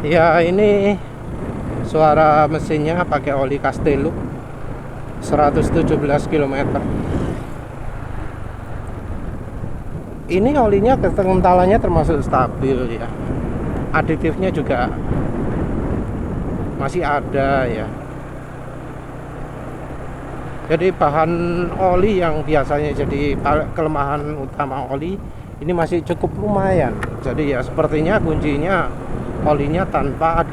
Ya, ini suara mesinnya pakai oli Castello 117 km. Ini olinya kekentalannya termasuk stabil ya. Aditifnya juga masih ada ya. Jadi bahan oli yang biasanya jadi kelemahan utama oli ini masih cukup lumayan. Jadi ya sepertinya kuncinya olinya tanpa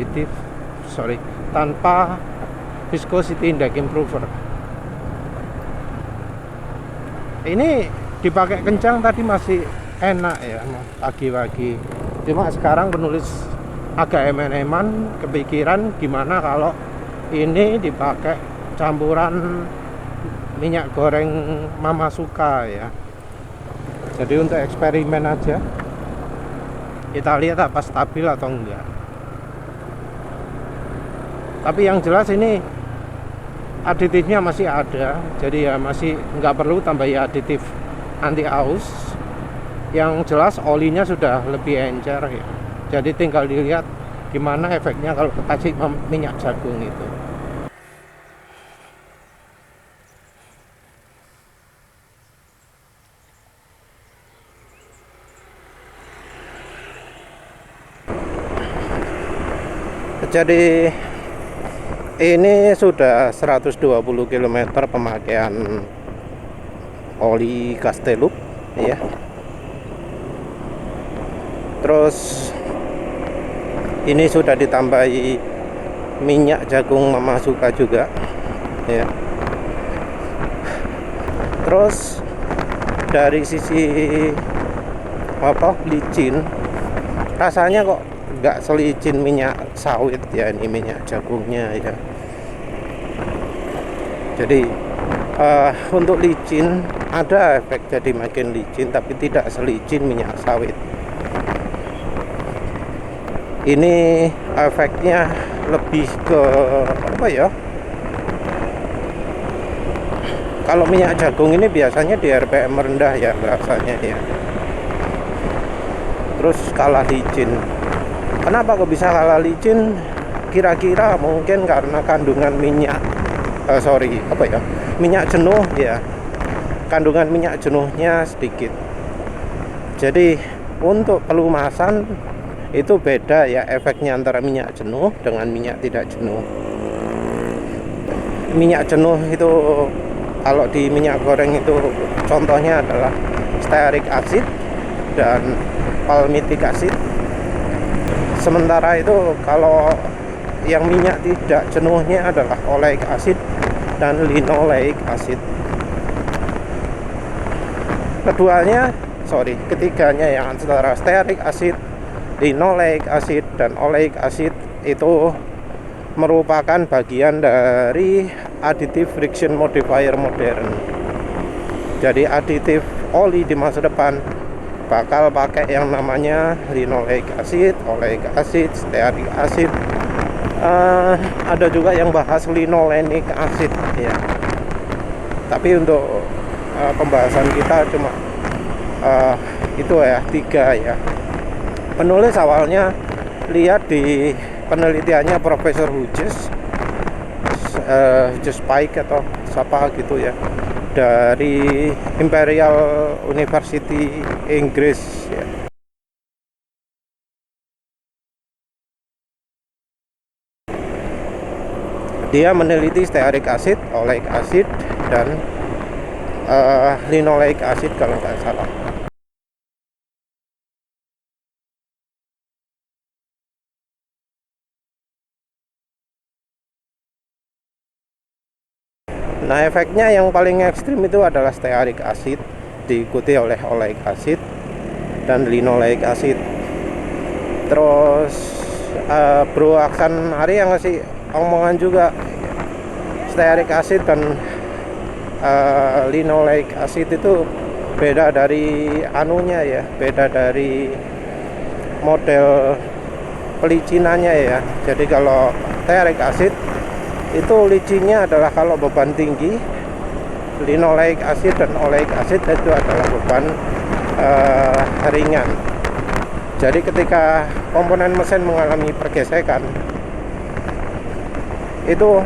tanpa viscosity index improver. Ini dipakai kencang tadi masih enak ya pagi-pagi. Cuma sekarang penulis agak eman-eman, kepikiran gimana kalau ini dipakai campuran minyak goreng Mama Suka ya. Jadi untuk eksperimen aja, kita lihat apa stabil atau enggak. Tapi yang jelas ini aditifnya masih ada, jadi ya masih nggak perlu tambahi aditif anti aus. Yang jelas olinya sudah lebih encer ya. Jadi tinggal dilihat gimana efeknya kalau kasih minyak jagung itu. Jadi ini sudah 120 km pemakaian oli Castello ya. Terus ini sudah ditambahi minyak jagung Mama Suka juga ya. Terus dari sisi licin, rasanya kok nggak selicin minyak sawit ya, ini minyak jagungnya ya. Jadi untuk licin ada efek jadi makin licin, tapi tidak selicin minyak sawit. Ini efeknya lebih ke apa ya? Kalau minyak jagung ini biasanya di RPM rendah ya rasanya ya. Terus kalah licin. Kenapa kok bisa kalah licin? Kira-kira mungkin karena kandungan minyak minyak jenuh ya. Kandungan minyak jenuhnya sedikit. Jadi untuk pelumasan itu beda ya efeknya antara minyak jenuh dengan minyak tidak jenuh. Minyak jenuh itu kalau di minyak goreng itu contohnya adalah stearic acid dan palmitic acid. Sementara itu kalau yang minyak tidak jenuhnya adalah oleic acid dan linoleic acid. Ketiganya yang antara stearic acid, linoleic acid dan oleic acid itu merupakan bagian dari additive friction modifier modern. Jadi aditif oli di masa depan bakal pakai yang namanya linoleic acid, oleic acid, stearic acid. Ada juga yang bahas linolenic acid ya. Tapi untuk pembahasan kita cuma itu ya 3 ya. Penulis awalnya lihat di penelitiannya Profesor Hughes Pike atau siapa gitu ya, dari Imperial University Inggris ya. Dia meneliti stearic acid, oleic acid dan linoleic acid kalau nggak salah. Nah, efeknya yang paling ekstrim itu adalah stearic acid, diikuti oleh oleic acid dan linoleic acid. Terus Bro Aksan Ari yang ngasih omongan juga stearic acid dan linoleic acid itu beda dari anunya ya, beda dari model pelicinannya ya. Jadi kalau stearic acid itu licinnya adalah kalau beban tinggi, linoleic acid dan oleic acid itu adalah beban ringan. Jadi ketika komponen mesin mengalami pergesekan, itu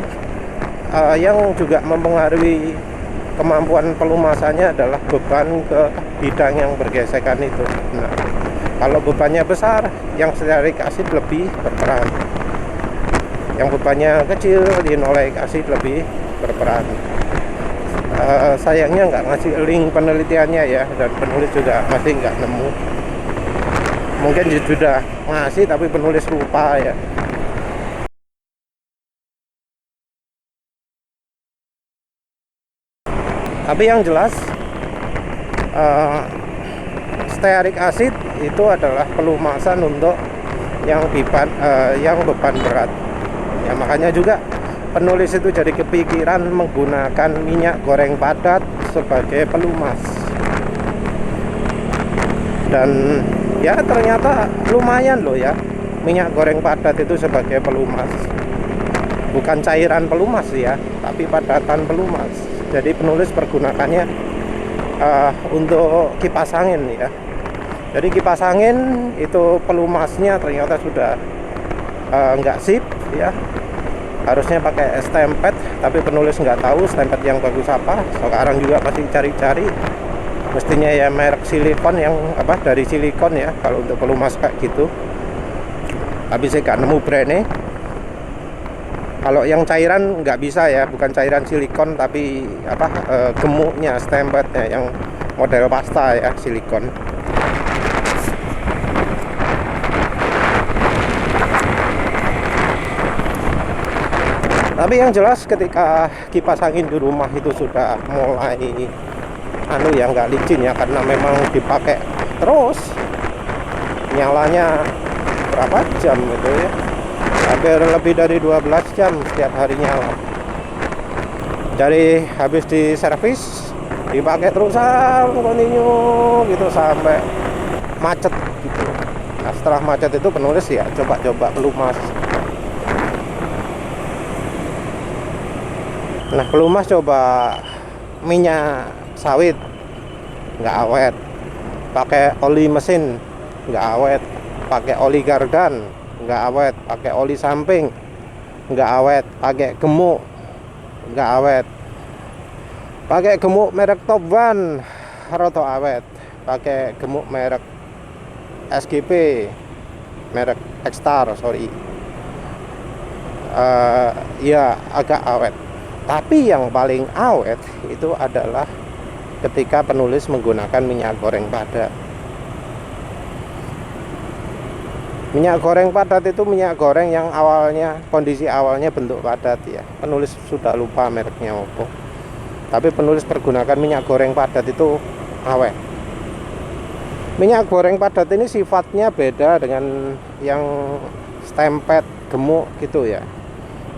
yang juga mempengaruhi kemampuan pelumasannya adalah beban ke bidang yang bergesekan itu. Nah, kalau bebannya besar, yang stearik acid lebih berperan. Yang bebannya kecil, linoleic acid lebih berperan. Sayangnya nggak ngasih link penelitiannya ya, dan penulis juga masih nggak nemu. Mungkin sudah ngasih tapi penulis lupa ya. Tapi yang jelas stearik acid itu adalah pelumasan untuk yang beban berat ya, makanya juga penulis itu jadi kepikiran menggunakan minyak goreng padat sebagai pelumas. Dan ya ternyata lumayan loh ya, minyak goreng padat itu sebagai pelumas. Bukan cairan pelumas ya, tapi padatan pelumas. Jadi penulis pergunakannya untuk kipas angin ya. Jadi kipas angin itu pelumasnya ternyata sudah nggak sip ya. Harusnya pakai stempet, tapi penulis nggak tahu stempet yang bagus apa. Sekarang juga masih cari-cari. Mestinya ya merek silikon yang dari silikon ya kalau untuk pelumas kayak gitu. Tapi saya nggak nemu brandnya. Kalau yang cairan nggak bisa ya, bukan cairan silikon tapi gemuknya, stempetnya yang model pasta ya, silikon. Tapi yang jelas ketika kipas angin di rumah itu sudah mulai ya nggak licin ya, karena memang dipakai terus, nyalanya berapa jam gitu ya, hampir lebih dari 12 jam setiap harinya. Jadi habis di servis dipakai terusan continue gitu sampai macet gitu. Nah setelah macet itu penulis ya coba-coba pelumas. Nah pelumas coba minyak sawit nggak awet, pakai oli mesin nggak awet, pakai oli gardan nggak awet, pakai oli samping nggak awet, pakai gemuk nggak awet, pakai gemuk merek Top One roto awet, pakai gemuk merek SGP merek X-Star ya agak awet. Tapi yang paling awet itu adalah ketika penulis menggunakan minyak goreng padat. Minyak goreng padat itu minyak goreng yang kondisi awalnya bentuk padat ya. Penulis sudah lupa mereknya apa. Tapi penulis pergunakan minyak goreng padat itu awet. Minyak goreng padat ini sifatnya beda dengan yang stempet gemuk gitu ya.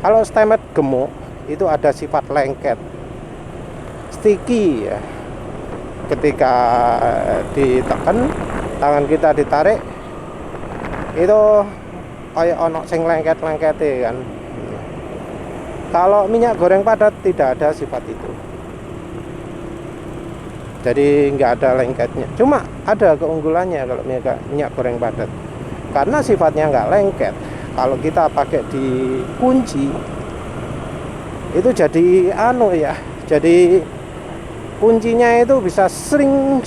Kalau stempet gemuk itu ada sifat lengket, sticky ya. Ketika ditekan, tangan kita ditarik, itu kayak ono sing lengket-lengket kan. Kalau minyak goreng padat tidak ada sifat itu, jadi nggak ada lengketnya. Cuma ada keunggulannya kalau minyak goreng padat, karena sifatnya nggak lengket. Kalau kita pakai di kunci itu jadi jadi kuncinya itu bisa sering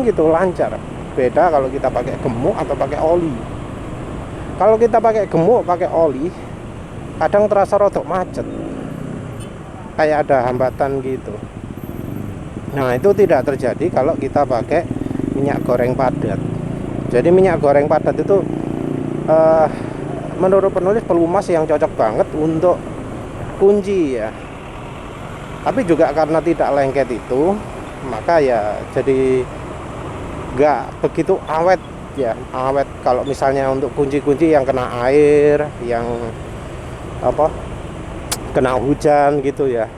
gitu lancar. Beda kalau kita pakai gemuk atau pakai oli. Kalau kita pakai gemuk pakai oli, kadang terasa rotok macet, kayak ada hambatan gitu. Nah itu tidak terjadi kalau kita pakai minyak goreng padat. Jadi minyak goreng padat itu menurut penulis pelumas yang cocok banget untuk kunci ya. Tapi juga karena tidak lengket itu, maka ya jadi nggak begitu awet ya. Awet kalau misalnya untuk kunci-kunci yang kena air, yang kena hujan gitu ya,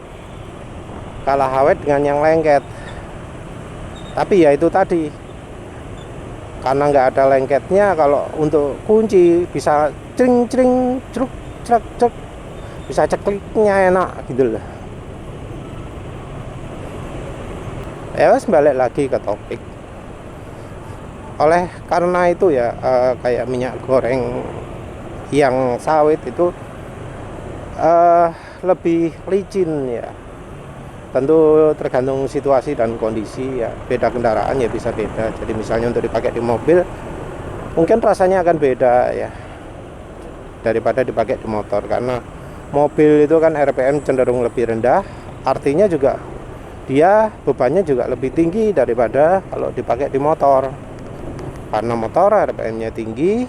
kalah awet dengan yang lengket. Tapi ya itu tadi, karena nggak ada lengketnya, kalau untuk kunci bisa cring cruk cek, bisa cekliknya enak gitu loh. Ya wes, balik lagi ke topik. oleh karena itu ya kayak minyak goreng yang sawit itu lebih licin ya. Tentu tergantung situasi dan kondisi ya, beda kendaraan ya bisa beda. Jadi misalnya untuk dipakai di mobil mungkin rasanya akan beda ya daripada dipakai di motor, karena mobil itu kan RPM cenderung lebih rendah, artinya juga dia bebannya juga lebih tinggi daripada kalau dipakai di motor. Karena motor RPM-nya tinggi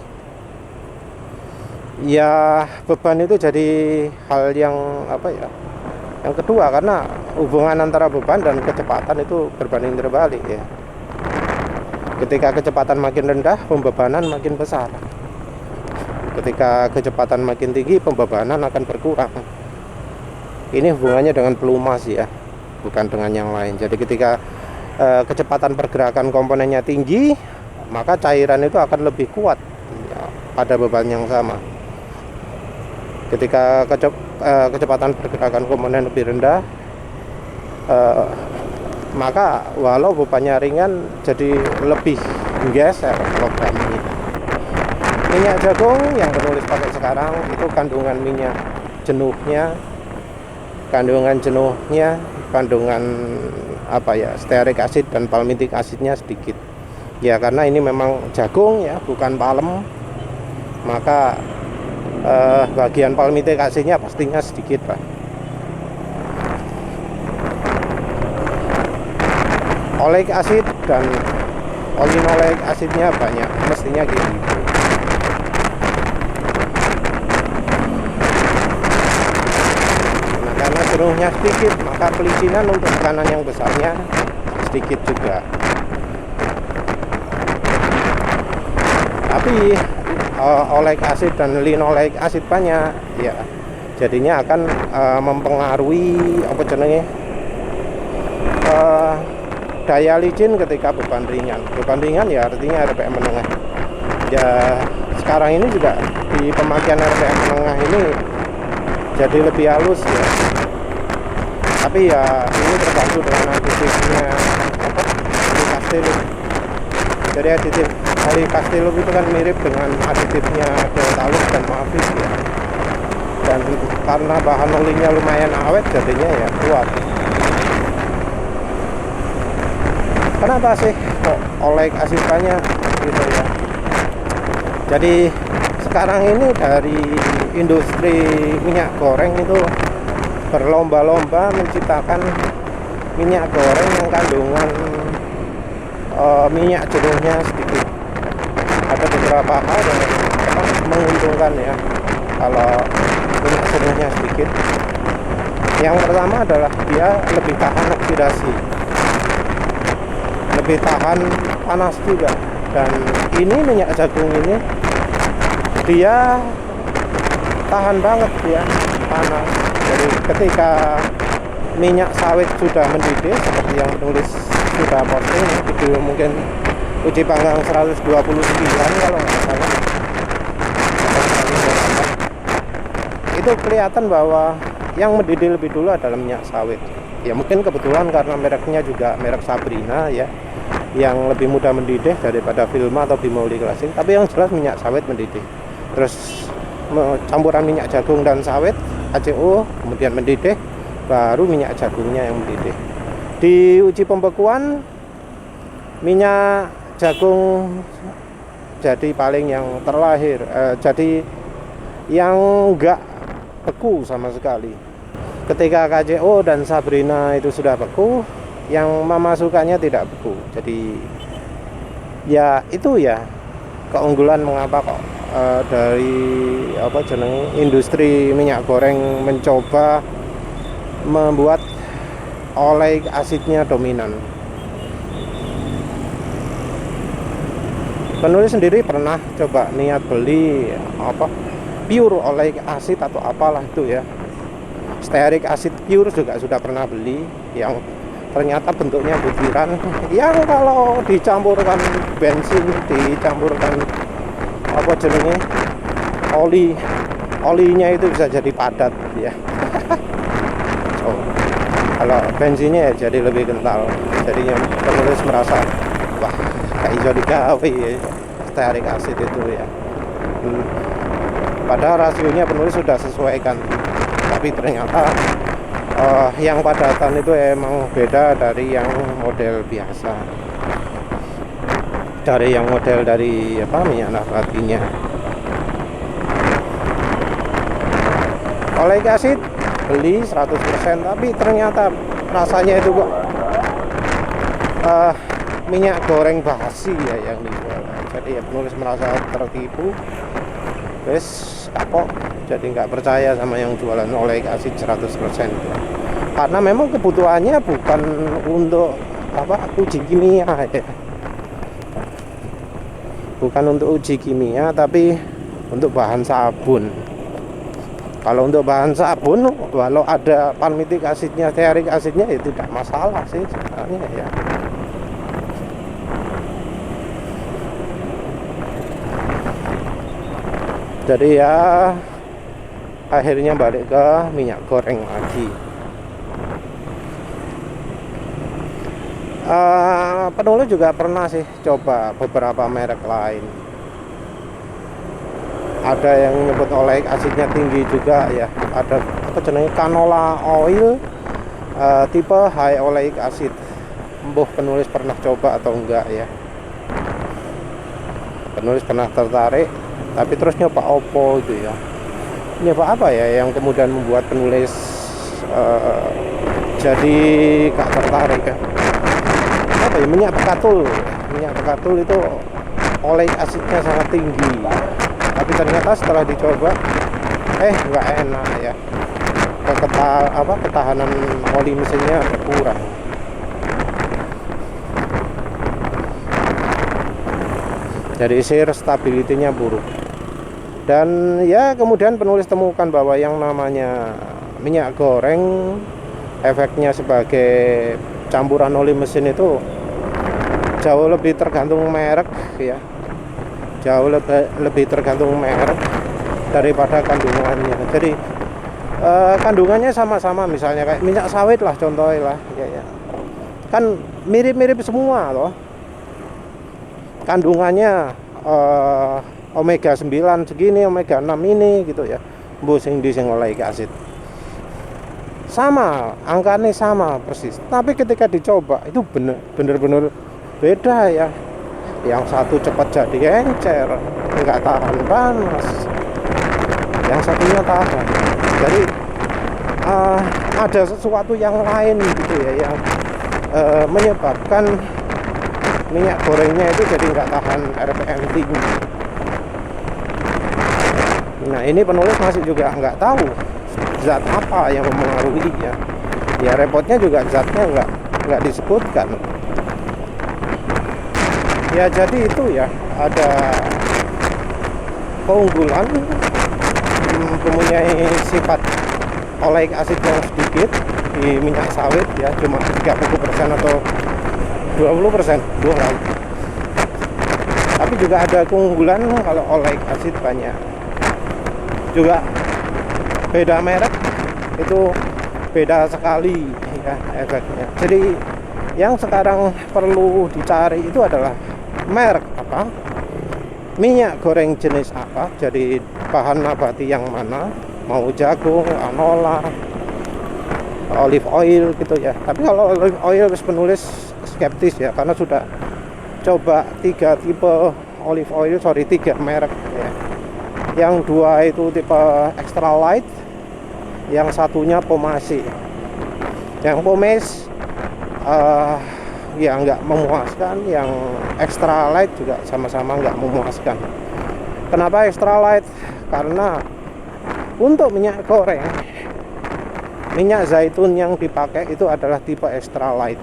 ya, beban itu jadi hal yang apa ya, yang kedua, karena hubungan antara beban dan kecepatan itu berbanding terbalik ya. Ketika kecepatan makin rendah, pembebanan makin besar. Ketika kecepatan makin tinggi, pembebanan akan berkurang. Ini hubungannya dengan pelumas ya, bukan dengan yang lain. Jadi ketika kecepatan pergerakan komponennya tinggi, maka cairan itu akan lebih kuat ya, pada beban yang sama. Ketika kecepatan pergerakan komponen lebih rendah, maka walau bebannya ringan jadi lebih geser programnya. Minyak jagung yang penulis pakai sekarang itu kandungan minyak jenuhnya, kandungan apa ya, stearik acid dan palmitic acidnya sedikit ya, karena ini memang jagung ya, bukan palem, maka bagian palmitic acidnya pastinya sedikit Pak. Oleic acid dan linoleic acidnya banyak, mestinya gitu. Nah, karena jenuhnya sedikit, maka pelicinan untuk tekanan yang besarnya sedikit juga. Tapi oleic acid dan linoleic acid banyak ya, jadinya akan mempengaruhi apa jenenge, daya licin ketika beban ringan. Beban ringan ya artinya RPM menengah. Ya sekarang ini juga di pemakaian RPM menengah ini jadi lebih halus ya. Tapi ya ini terbantu dengan aditifnya apa? Castellum. Jadi aditif Castellum itu kan mirip dengan aditifnya Deltalus dan Mavis ya. Dan karena bahan olinya lumayan awet, jadinya ya kuat. Kenapa sih kok oleic acid banyak gitu ya? Jadi sekarang ini dari industri minyak goreng itu berlomba-lomba menciptakan minyak goreng yang kandungan minyak jenuhnya sedikit. Ada beberapa hal yang menguntungkan ya kalau minyak jenuhnya sedikit. Yang pertama adalah dia lebih tahan oksidasi, lebih tahan panas juga. Dan ini minyak jagung ini dia tahan banget ya panas. Jadi ketika minyak sawit sudah mendidih, seperti yang penulis sudah posting video mungkin uji panggang 129 kalau nggak salah, itu kelihatan bahwa yang mendidih lebih dulu adalah minyak sawit. Ya mungkin kebetulan karena mereknya juga merek Sabrina ya, yang lebih mudah mendidih daripada Vilma atau Bimoli Klasik. Tapi yang jelas minyak sawit mendidih. Terus campuran minyak jagung dan sawit HCO kemudian mendidih, baru minyak jagungnya yang mendidih. Di uji pembekuan minyak jagung jadi paling yang terlahir, jadi yang enggak beku sama sekali. Ketika KCO dan Sabrina itu sudah beku, yang memasukkannya tidak beku. Jadi ya itu ya keunggulan mengapa kok dari apa jeneng industri minyak goreng mencoba membuat oleic acidnya dominan. Penulis sendiri pernah coba niat beli apa pure oleic acid atau apalah itu ya, stearic acid pure juga sudah pernah beli, yang ternyata bentuknya butiran yang kalau dicampurkan bensin, dicampurkan apa jenenge olinya itu bisa jadi padat ya. Oh, kalau bensinnya ya jadi lebih kental. Jadinya penulis merasa wah gak iso digawe stearik asid itu ya. Padahal rasionya penulis sudah sesuaikan, tapi ternyata yang padatan itu emang beda dari yang model biasa, dari yang model dari minyak nabatinya. Oleic acid beli 100%, tapi ternyata rasanya itu kok minyak goreng basi ya yang dijual. Jadi ya penulis merasa tertipu, terus kapok, jadi nggak percaya sama yang jualan oleic acid 100%. Karena memang kebutuhannya bukan untuk uji kimia ya. Bukan untuk uji kimia, tapi untuk bahan sabun. Kalau untuk bahan sabun, walau ada palmitic acidnya, stearik acidnya, ya tidak masalah sih sebenarnya ya. Jadi ya akhirnya balik ke minyak goreng lagi. Penulis juga pernah sih coba beberapa merek lain. Ada yang nyebut oleic acidnya tinggi juga ya. Ada canola oil tipe high oleic acid. Penulis pernah coba atau enggak ya? Penulis pernah tertarik, tapi terus nyoba Oppo gitu ya. Nyoba apa ya yang kemudian membuat penulis jadi gak tertarik ya? Minyak pekatul. Minyak pekatul itu oleic acidnya sangat tinggi, tapi ternyata setelah dicoba nggak enak ya. Ketahanan oli mesinnya berkurang. Jadi shear stability-nya buruk. Dan ya kemudian penulis temukan bahwa yang namanya minyak goreng efeknya sebagai campuran oli mesin itu jauh lebih tergantung merek ya. Jauh lebih tergantung merek daripada kandungannya. Jadi kandungannya sama-sama, misalnya kayak minyak sawit lah contohnya lah ya. Kan mirip-mirip semua loh. Kandungannya omega 9 segini, omega 6 ini gitu ya. Sing oleic acid. Sama, angkanya sama persis. Tapi ketika dicoba itu bener-bener beda ya. Yang satu cepat jadi encer, nggak tahan panas. Yang satunya tahan. Jadi ada sesuatu yang lain gitu ya yang menyebabkan minyak gorengnya itu jadi nggak tahan RPM tinggi. Nah ini penulis masih juga nggak tahu zat apa yang mempengaruhi ya. Ya repotnya juga zatnya nggak disebutkan. Ya jadi itu ya, ada keunggulan mempunyai sifat oleic acid yang sedikit di minyak sawit ya, cuma 30% atau 20%, 2 kali. Tapi juga ada keunggulan kalau oleic acid banyak. Juga beda merek itu beda sekali ya efeknya. Jadi yang sekarang perlu dicari itu adalah merek apa, minyak goreng jenis apa, jadi bahan nabati yang mana, mau jagung, canola, olive oil gitu ya. Tapi kalau olive oil penulis skeptis ya, karena sudah coba 3 tipe olive oil, 3 merek ya. Yang 2 itu tipe extra light, yang satunya pomasi. Yang pomes ya nggak memuaskan, yang extra light juga sama-sama nggak memuaskan. Kenapa extra light? Karena untuk minyak goreng, minyak zaitun yang dipakai itu adalah tipe extra light.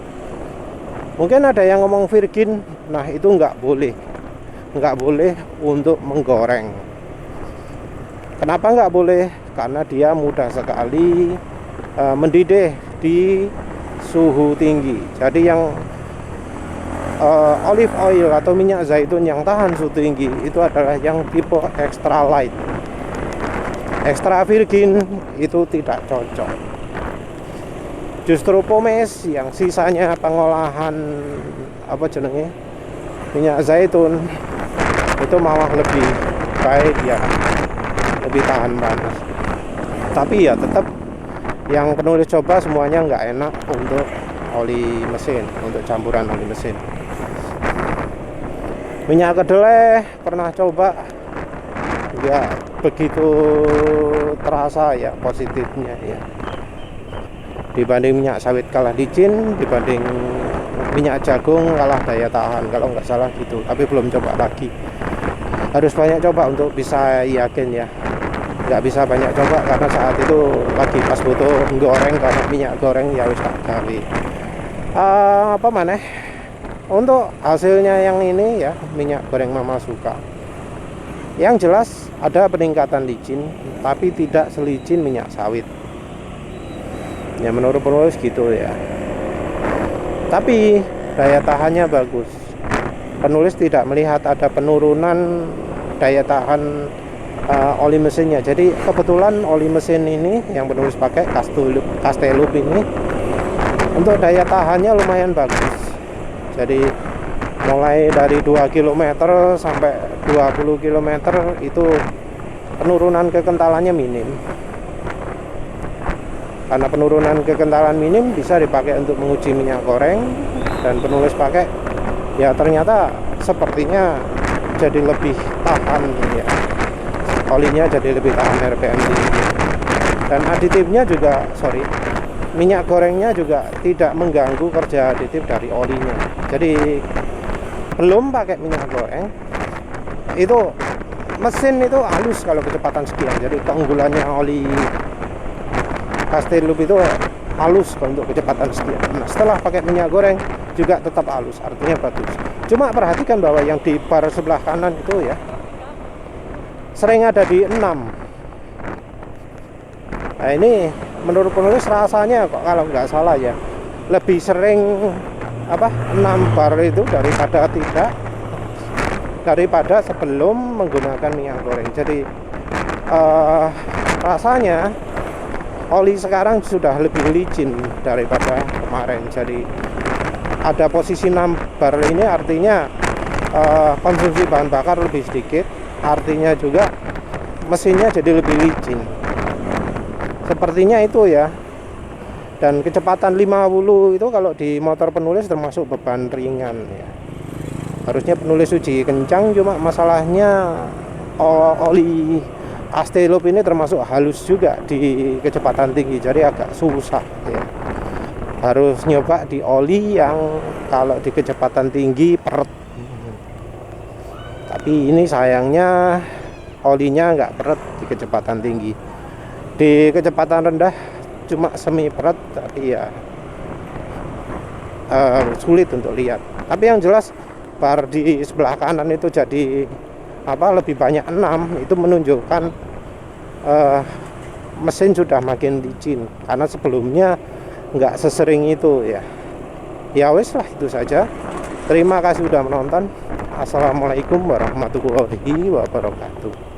Mungkin ada yang ngomong virgin, nah itu nggak boleh untuk menggoreng. Kenapa nggak boleh? Karena dia mudah sekali mendidih di suhu tinggi. Jadi yang olive oil atau minyak zaitun yang tahan suhu tinggi itu adalah yang tipe extra light. Extra virgin itu tidak cocok. Justru pomes yang sisanya pengolahan minyak zaitun itu malah lebih baik ya, lebih tahan panas. Tapi ya tetap yang penulis coba semuanya nggak enak untuk oli mesin, untuk campuran oli mesin. Minyak kedelai pernah coba, nggak begitu terasa ya positifnya ya. Dibanding minyak sawit kalah licin, dibanding minyak jagung kalah daya tahan, kalau nggak salah gitu. Tapi belum coba lagi, harus banyak coba untuk bisa yakin ya. Nggak bisa banyak coba karena saat itu lagi pas butuh goreng, karena minyak goreng ya wis tak gawe. Apa maneh untuk hasilnya yang ini ya, minyak goreng Mama Suka. Yang jelas ada peningkatan licin, tapi tidak selicin minyak sawit. Ya menurut penulis gitu ya. Tapi daya tahannya bagus. Penulis tidak melihat ada penurunan daya tahan oli mesinnya. Jadi kebetulan oli mesin ini yang penulis pakai Castellup ini untuk daya tahannya lumayan bagus. Jadi mulai dari 2 km sampai 20 km itu penurunan kekentalannya minim. Karena penurunan kekentalan minim bisa dipakai untuk menguji minyak goreng, dan penulis pakai ya ternyata sepertinya jadi lebih tahan ya. Olinya jadi lebih tahan RPM tinggi. Dan aditifnya juga, minyak gorengnya juga tidak mengganggu kerja aditif dari olinya. Jadi belum pakai minyak goreng itu mesin itu halus kalau kecepatan sekian. Jadi keunggulannya oli Castellup itu halus untuk kecepatan sekian. Nah, setelah pakai minyak goreng juga tetap halus, artinya bagus. Cuma perhatikan bahwa yang di bar sebelah kanan itu ya sering ada di 6. Nah ini menurut penulis rasanya kok kalau nggak salah ya lebih sering 6 bar itu daripada sebelum menggunakan minyak goreng. Jadi rasanya oli sekarang sudah lebih licin daripada kemarin. Jadi ada posisi 6 bar ini artinya konsumsi bahan bakar lebih sedikit, artinya juga mesinnya jadi lebih licin. Sepertinya itu ya. Dan kecepatan 50 itu kalau di motor penulis termasuk beban ringan ya. Harusnya penulis uji kencang, cuma masalahnya oli Castellup ini termasuk halus juga di kecepatan tinggi, jadi agak susah ya. Harus nyoba di oli yang kalau di kecepatan tinggi peret. Tapi ini sayangnya olinya nggak peret di kecepatan tinggi. Di kecepatan rendah cuma semi peret, tapi ya sulit untuk lihat. Tapi yang jelas bar di sebelah kanan itu jadi lebih banyak 6, itu menunjukkan mesin sudah makin licin, karena sebelumnya nggak sesering itu ya. Ya wes lah, itu saja. Terima kasih sudah menonton. Assalamualaikum warahmatullahi wabarakatuh.